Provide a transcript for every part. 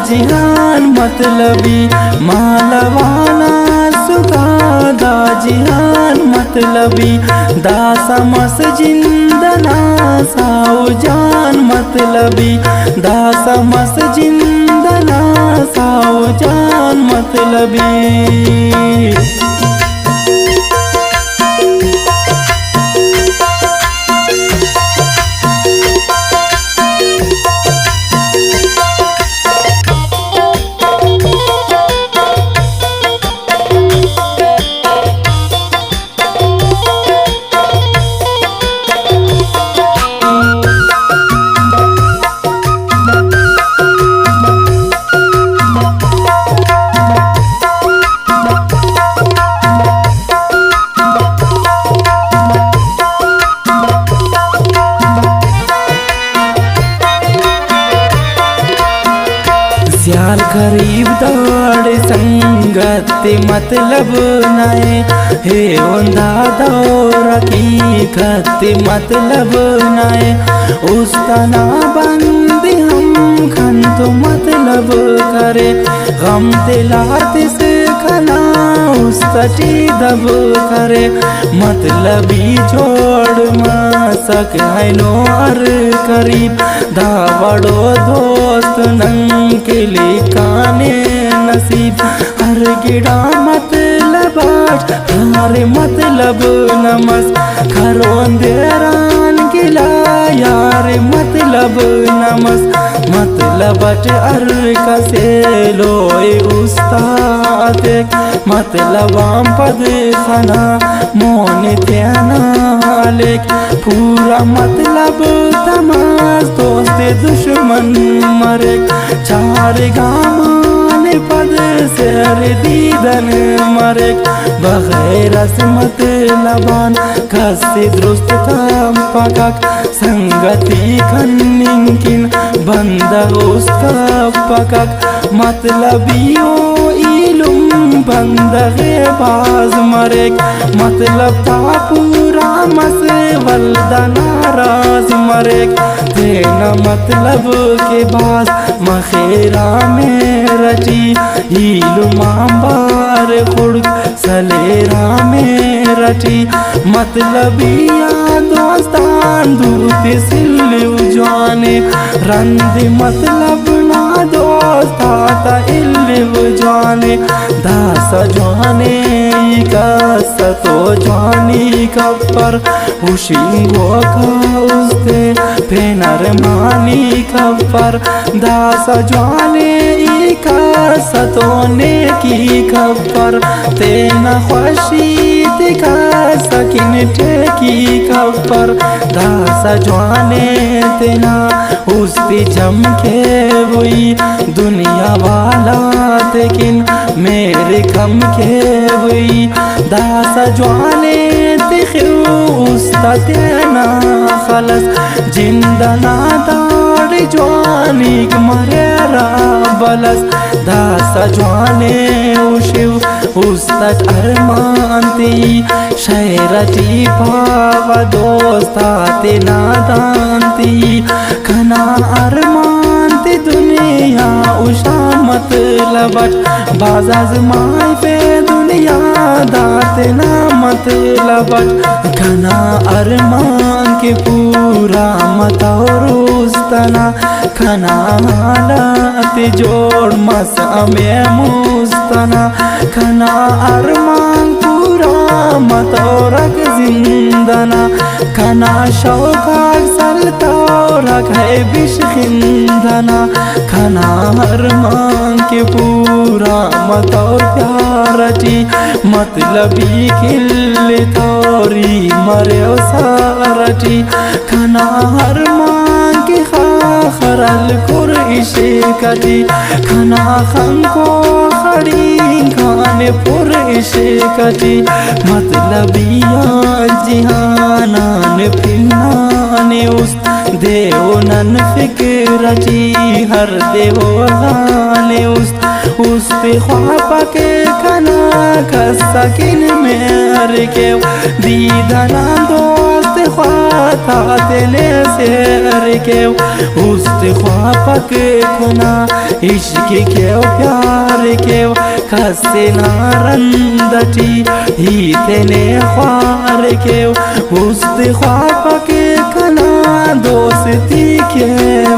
जिहान मतलबी मालवाना सुगादा जिहान मतलबी दासा मस जिंदना साऊ जान मतलबी दासा मस जिंदना साऊ जान मतलबी। सियाल करीब दौड़ संगत मतलब नाए हे ओंधा दौर हकीकत मतलब नाए उस्तना बंदी हम खन तो मतलब करे गम दिलात से खना उस्तटी दब करे मतलबी छोड़ मसक है नो अर करीब दावड़ो दोस्त नंग के लिए काने नसीब हर गिड़ा मतलब हमारे मतलब नमस खरोंदेरान गिला यार मतलब नमस मतलब अर कसे लोए उस्ताद मतलब आम पद खाना मोन त्याना लेक पूरा मतलब तमास दोस्त दुश्मन मरे चार गामान पद शेर दीदन मरे बगैर मतलबान कसे दुरुस्त काम पकक संगति खन्निंकिन बंदा उसका पकक मतलबियो इलुम बंदगे बाज मरे मतलब था पूरा मसे वल्दा नाराज मरे देना मतलब के बाद मखेरा में रची इलुम बार खुर्द सलेरा में रची मतलबिया दोस्तान दूत सिल्लु जाने रंद मतलब ना दोस्ता ता इल्लु जाने दास जाने का सतो जानी कपर उशिंगो का उस्ते फेनर मानी कपर दास जाने का सतोने की कपर तेना खुशी का सकिन टेकी कपर दास जाने तेना उस्ती चमके हुई दुनिया वाला लेकिन मेरे कम के हुई दास जाने उस्ता तेना खलस जिंदना दाड़ जवानी मरेरा बलस दास जाने उशिव उस्तत अरमानती शहरती पावा दोस्ता ते नादानती खना अरमानती दुनिया उषा मतलबट बाजाज माय पे दुनिया दाते ना मतलबट खना अरमान के पूरा मतौर उस्तना खना हालात जोड़ मस में मुस्तना खना अरमान पूरा मतौरक जिंदना खना शौका सलतौरक है बिशखिंदना खना अरमान के पूरा मतौर प्यारटी मतलबी खिल तौरी मरे सारटी खना अरमान के खरल कुरइशे कटी खना खंको खड़ी खाने पुरइशे कटी मतलबिया जिहानान फिन्नाने उस देवनन फिक्रटी हर देवनाने उस पे ख्वाब के खना खसकिन में हर के दीदना दोस्त ख्वाता तेले सेर के उस्त ख्वापक खुना इश्क के प्यार के खसे नारंदटी ही तेने ख्वार के उस्त ख्वापक खुना दोस्ती के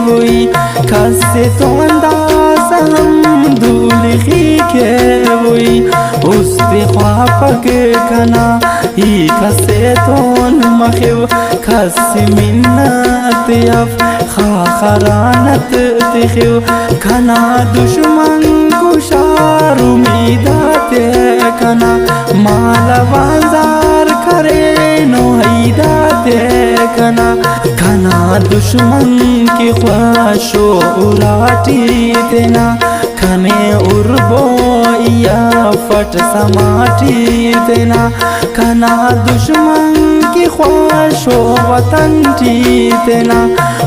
हुई खसे तो अंदाज हम दूल्ही के हुई उस्त ख्वापक खुना ही खसे तो मखिव खस मिन्नत यफ खाखरानत तिखिव खना दुश्मन कुशार उम्मीदाते खना माला बाजार करे नोहिदाते खना खना दुश्मन की ख्वाशो उराटी तेना खने उर्बो या फट समाटी तेना खना दुश्मन की ख्वाशो वतन टी तेना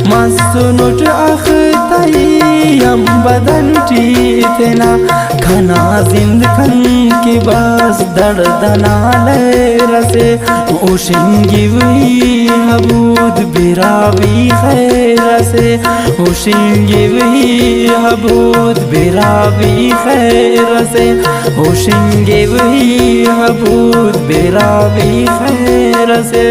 मसनुट अख्तई हम बदन टी तेना खना जिंदखन की बस दर्दना ले रसे उशिंगी वही हबूद बिरावी खैर से उशिंगी वही हबूद बिरावी खैर से उशिंगी वही हबूद बिरावी खैर से।